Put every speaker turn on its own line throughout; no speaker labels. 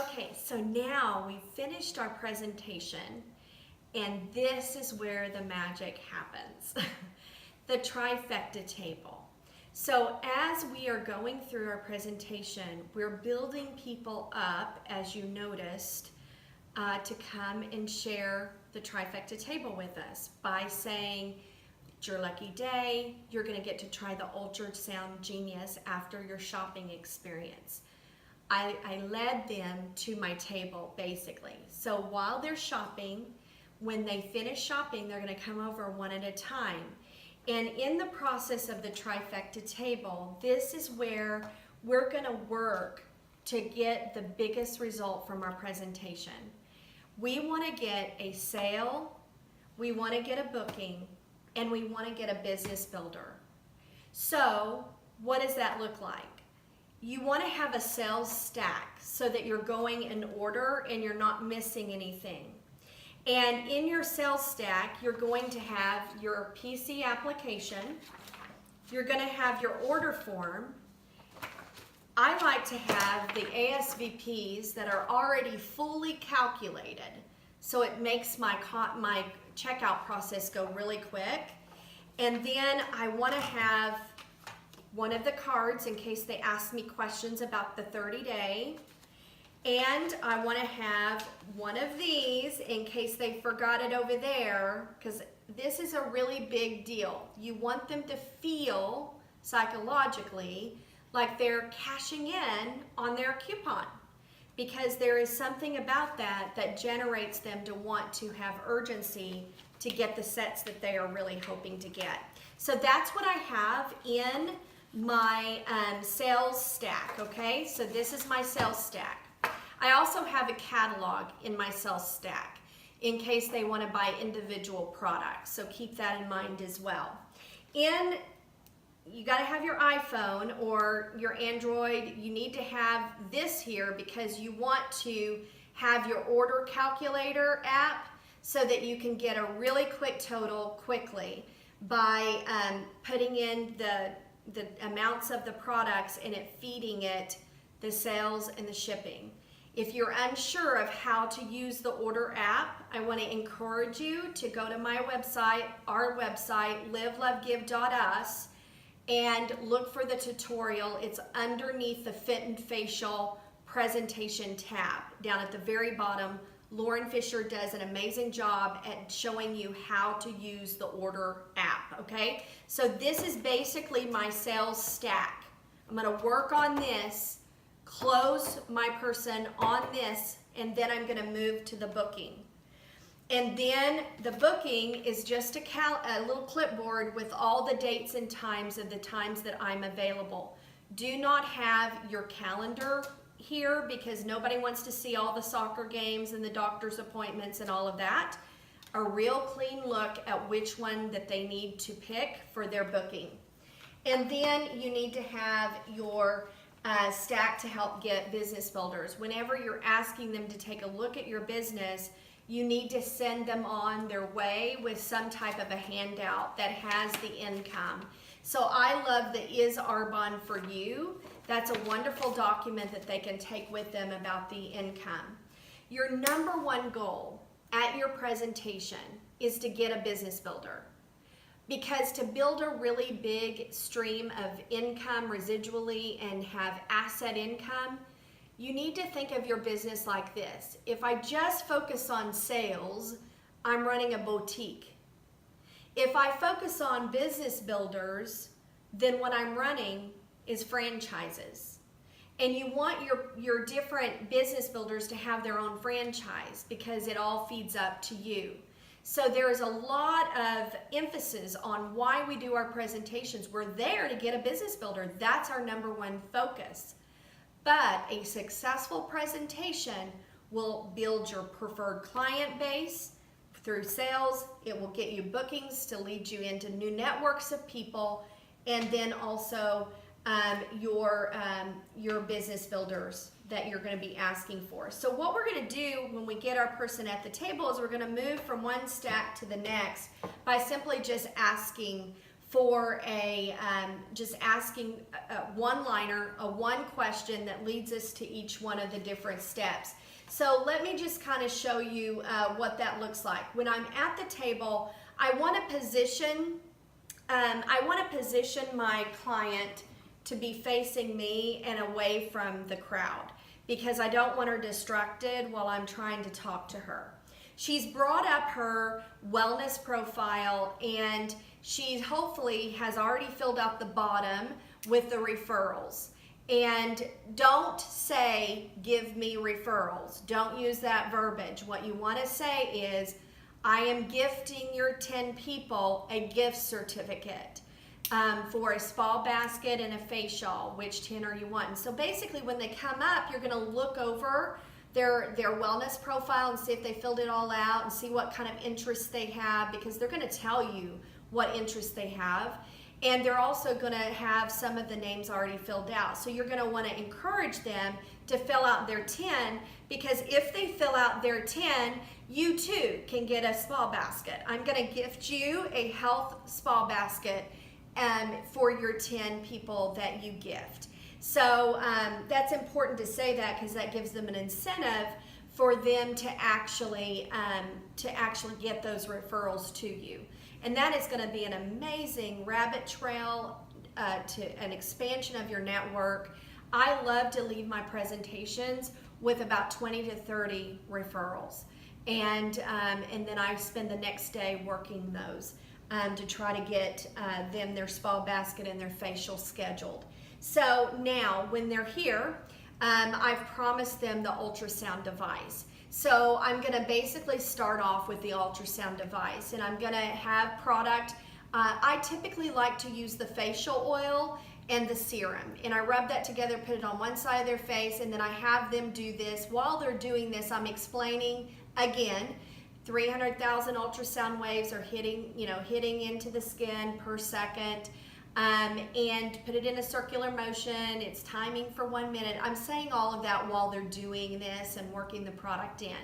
Okay, so now we've finished our presentation, and this is where the magic happens. The trifecta table. So as we are going through our presentation, we're building people up, as you noticed, to come and share the trifecta table with us by saying, it's your lucky day, you're going to get to try the Ultrasound Genius after your shopping experience. I led them to my table, basically. So while they're shopping, when they finish shopping, they're going to come over one at a time. And in the process of the trifecta table, this is where we're going to work to get the biggest result from our presentation. We want to get a sale, we want to get a booking, and we want to get a business builder. So what does that look like? You want to have a sales stack so that you're going in order and you're not missing anything. And in your sales stack, you're going to have your PC application, you're going to have your order form. I like to have the ASVPs that are already fully calculated, so it makes my checkout process go really quick. And then I want to have one of the cards in case they ask me questions about the 30-day. And I want to have one of these in case they forgot it over there, because this is a really big deal. You want them to feel psychologically like they're cashing in on their coupon, because there is something about that that generates them to want to have urgency to get the sets that they are really hoping to get. So that's what I have in my sales stack, okay? So this is my sales stack. I also have a catalog in my sales stack in case they want to buy individual products, so keep that in mind as well. You got to have your iPhone or your Android. You need to have this here because you want to have your order calculator app so that you can get a really quick total quickly by putting in the amounts of the products and it feeding it the sales and the shipping. If you're unsure of how to use the order app, I want to encourage you to go to my website, our website, livelovegive.us, and look for the tutorial. It's underneath the Fit and Facial presentation tab down at the very bottom. Lauren Fisher does an amazing job at showing you how to use the order app, okay? So this is basically my sales stack. I'm gonna work on this, close my person on this, and then I'm gonna move to the booking. And then the booking is just a little clipboard with all the dates and times of the times that I'm available. Do not have your calendar here because nobody wants to see all the soccer games and the doctor's appointments and all of that. A real clean look at which one that they need to pick for their booking. And then you need to have your stack to help get business builders. Whenever you're asking them to take a look at your business, you need to send them on their way with some type of a handout that has the income. So I love the Is Arbonne for You. That's a wonderful document that they can take with them about the income. Your number one goal at your presentation is to get a business builder. Because to build a really big stream of income residually and have asset income, you need to think of your business like this. If I just focus on sales, I'm running a boutique. If I focus on business builders, then what I'm running is franchises. And you want your different business builders to have their own franchise because it all feeds up to you. So there is a lot of emphasis on why we do our presentations. We're there to get a business builder. That's our number one focus. But a successful presentation will build your preferred client base through sales. It will get you bookings to lead you into new networks of people, and then also your business builders that you're going to be asking for. So what we're going to do when we get our person at the table is we're going to move from one stack to the next by simply just asking for a just asking a one-liner, a one question that leads us to each one of the different steps. So let me just kind of show you what that looks like. When I'm at the table, I want to position my client to be facing me and away from the crowd because I don't want her distracted while I'm trying to talk to her. She's brought up her wellness profile and she hopefully has already filled out the bottom with the referrals. And don't say, give me referrals. Don't use that verbiage. What you want to say is, I am gifting your 10 people a gift certificate for a spa basket and a facial. Which 10 are you wanting? So basically when they come up, you're going to look over their wellness profile and see if they filled it all out and see what kind of interests they have, because they're going to tell you what interests they have. And they're also going to have some of the names already filled out. So you're going to want to encourage them to fill out their 10, because if they fill out their 10, you too can get a spa basket. I'm going to gift you a health spa basket for your 10 people that you gift. So that's important to say that, because that gives them an incentive for them to actually get those referrals to you. And that is going to be an amazing rabbit trail to an expansion of your network. I love to leave my presentations with about 20 to 30 referrals. And then I spend the next day working those to try to get them their spa basket and their facial scheduled. So now when they're here, I've promised them the ultrasound device. So I'm going to basically start off with the ultrasound device, and I'm going to have product. I typically like to use the facial oil and the serum, and I rub that together, put it on one side of their face, and then I have them do this. While they're doing this, I'm explaining again, 300,000 ultrasound waves are hitting into the skin per second. And put it in a circular motion. It's timing for 1 minute. I'm saying all of that while they're doing this and working the product in.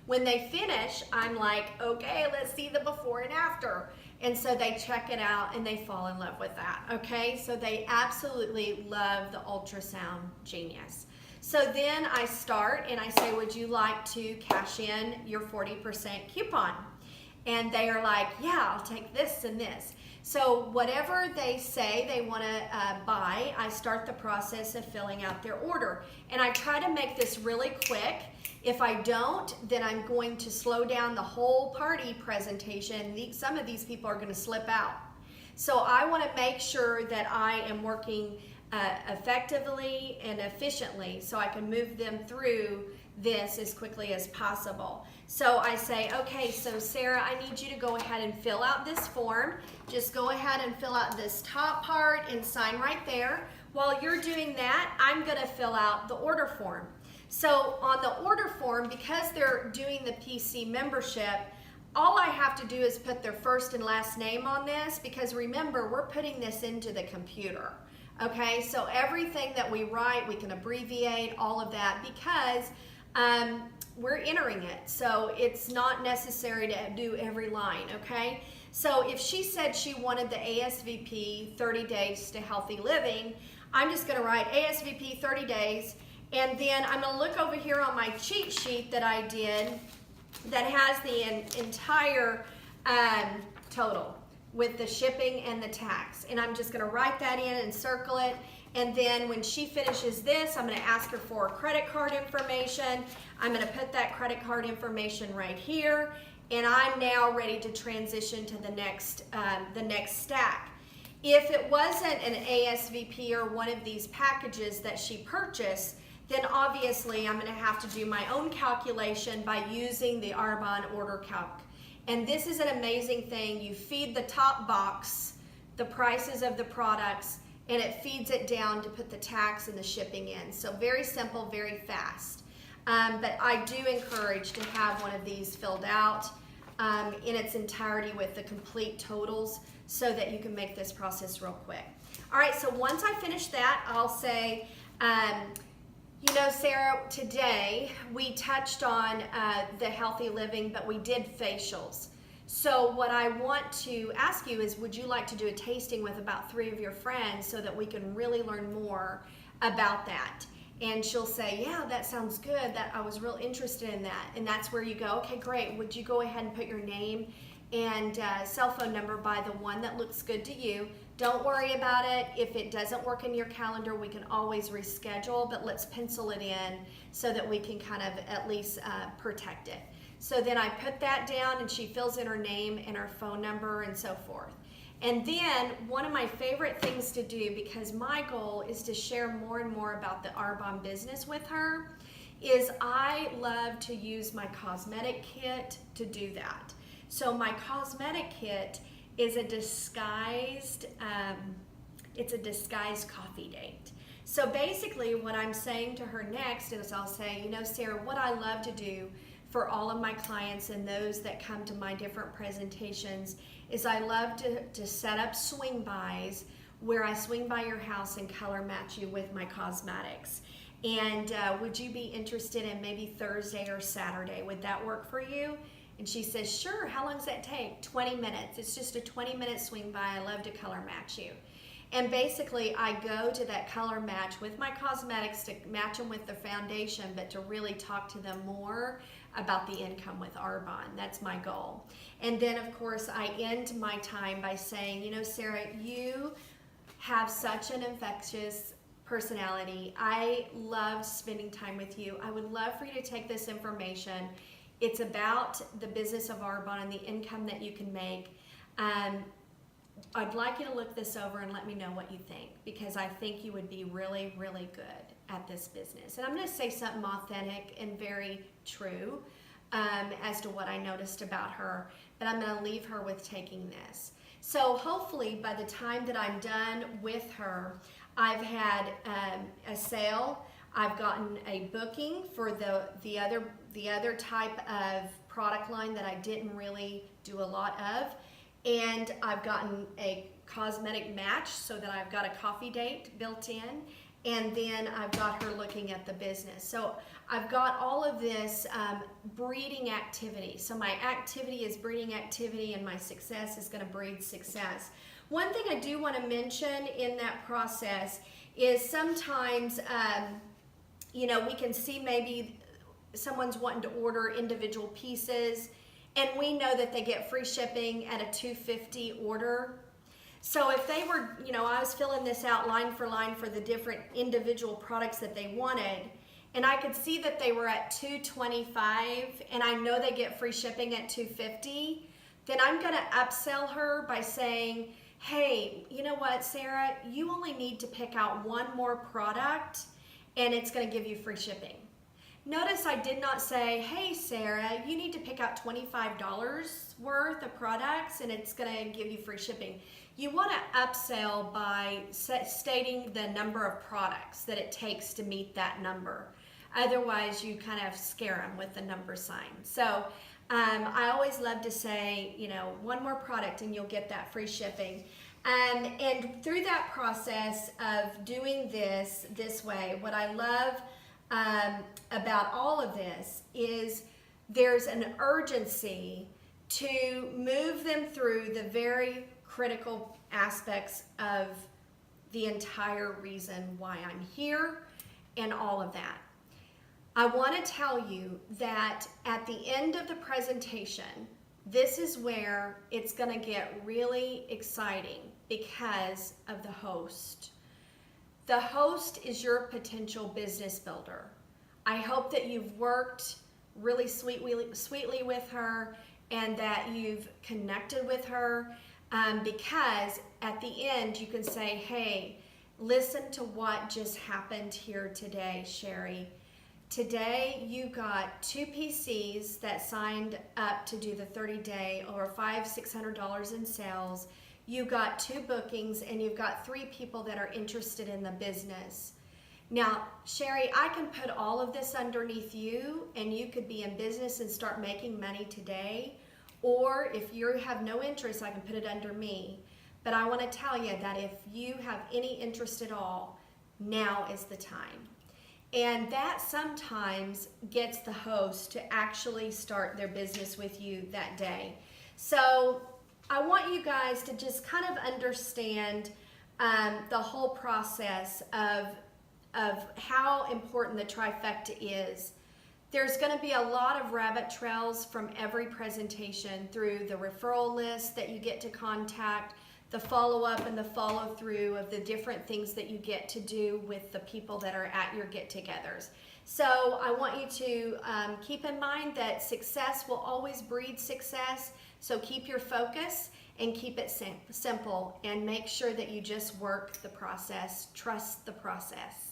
When they finish, I'm like, okay, let's see the before and after. And so they check it out and they fall in love with that, okay? So they absolutely love the ultrasound genius. So then I start and I say, would you like to cash in your 40% coupon? And they are like, yeah, I'll take this and this. So whatever they say they want to buy, I start the process of filling out their order. And I try to make this really quick. If I don't, then I'm going to slow down the whole party presentation. Some of these people are going to slip out. So I want to make sure that I am working effectively and efficiently so I can move them through this as quickly as possible. So I say, okay, so Sarah, I need you to go ahead and fill out this form. Just go ahead and fill out this top part and sign right there. While you're doing that, I'm going to fill out the order form. So on the order form, because they're doing the PC membership, all I have to do is put their first and last name on this, because remember, we're putting this into the computer. Okay, so everything that we write, we can abbreviate all of that, because we're entering it. So it's not necessary to do every line, okay? So if she said she wanted the ASVP 30 days to healthy living, I'm just gonna write ASVP 30 days, and then I'm gonna look over here on my cheat sheet that I did that has the entire total with the shipping and the tax. And I'm just gonna write that in and circle it. And then when she finishes this, I'm gonna ask her for credit card information. I'm gonna put that credit card information right here. And I'm now ready to transition to the next stack. If it wasn't an ASVP or one of these packages that she purchased, then obviously I'm gonna have to do my own calculation by using the Arbonne order calc. And this is an amazing thing. You feed the top box the prices of the products, and it feeds it down to put the tax and the shipping in. So very simple, very fast. But I do encourage to have one of these filled out in its entirety with the complete totals so that you can make this process real quick. All right, so once I finish that, I'll say, you know, Sarah, today we touched on the healthy living, but we did facials. So what I want to ask you is, would you like to do a tasting with about 3 of your friends so that we can really learn more about that? And she'll say, yeah, that sounds good. That I was real interested in that. And that's where you go, okay, great. Would you go ahead and put your name and cell phone number by the one that looks good to you? Don't worry about it. If it doesn't work in your calendar, we can always reschedule, but let's pencil it in so that we can kind of at least protect it. So then I put that down and she fills in her name and her phone number and so forth. And then one of my favorite things to do, because my goal is to share more and more about the Arbonne business with her, is I love to use my cosmetic kit to do that. So my cosmetic kit is a disguised, it's a disguised coffee date. So basically what I'm saying to her next is I'll say, you know, Sarah, what I love to do for all of my clients and those that come to my different presentations is I love to set up swing bys where I swing by your house and color match you with my cosmetics. And would you be interested in maybe Thursday or Saturday? Would that work for you? And she says, sure. How long does that take? 20 minutes. It's just a 20-minute swing by. I love to color match you. And basically, I go to that color match with my cosmetics to match them with the foundation, but to really talk to them more about the income with Arbonne. That's my goal. And then, of course, I end my time by saying, you know, Sarah, you have such an infectious personality. I love spending time with you. I would love for you to take this information. It's about the business of Arbonne and the income that you can make. I'd like you to look this over and let me know what you think, because I think you would be really, really good at this business. And I'm going to say something authentic and very true as to what I noticed about her, but I'm going to leave her with taking this. So hopefully by the time that I'm done with her, I've had a sale. I've gotten a booking for the other type of product line that I didn't really do a lot of. And I've gotten a cosmetic match so that I've got a coffee date built in. And then I've got her looking at the business. So I've got all of this breeding activity. So my activity is breeding activity and my success is going to breed success. One thing I do want to mention in that process is sometimes, you know, we can see maybe someone's wanting to order individual pieces, and we know that they get free shipping at a $250 order. So if they were, you know, I was filling this out line for the different individual products that they wanted, and I could see that they were at $225, and I know they get free shipping at $250, then I'm going to upsell her by saying, hey, you know what, Sarah, you only need to pick out one more product, and it's going to give you free shipping. Notice I did not say, hey, Sarah, you need to pick out $25 worth of products and it's going to give you free shipping. You want to upsell by stating the number of products that it takes to meet that number. Otherwise, you kind of scare them with the number sign. So I always love to say, you know, one more product and you'll get that free shipping. And through that process of doing this way, what I love about all of this is there's an urgency to move them through the very critical aspects of the entire reason why I'm here and all of that. I want to tell you that at the end of the presentation, this is where it's going to get really exciting because of the host. The host is your potential business builder. I hope that you've worked really sweetly with her and that you've connected with her because at the end you can say, hey, listen to what just happened here today, Sherry. Today you got 2 PCs that signed up to do the 30-day or $500-600 in sales. You got 2 bookings and you've got 3 people that are interested in the business. Now, Sherry, I can put all of this underneath you and you could be in business and start making money today. Or if you have no interest, I can put it under me. But I want to tell you that if you have any interest at all, now is the time. And that sometimes gets the host to actually start their business with you that day. So I want you guys to just kind of understand the whole process of how important the trifecta is. There's going to be a lot of rabbit trails from every presentation through the referral list that you get to contact, the follow-up and the follow-through of the different things that you get to do with the people that are at your get-togethers. So I want you to keep in mind that success will always breed success. So keep your focus and keep it simple, and make sure that you just work the process. Trust the process.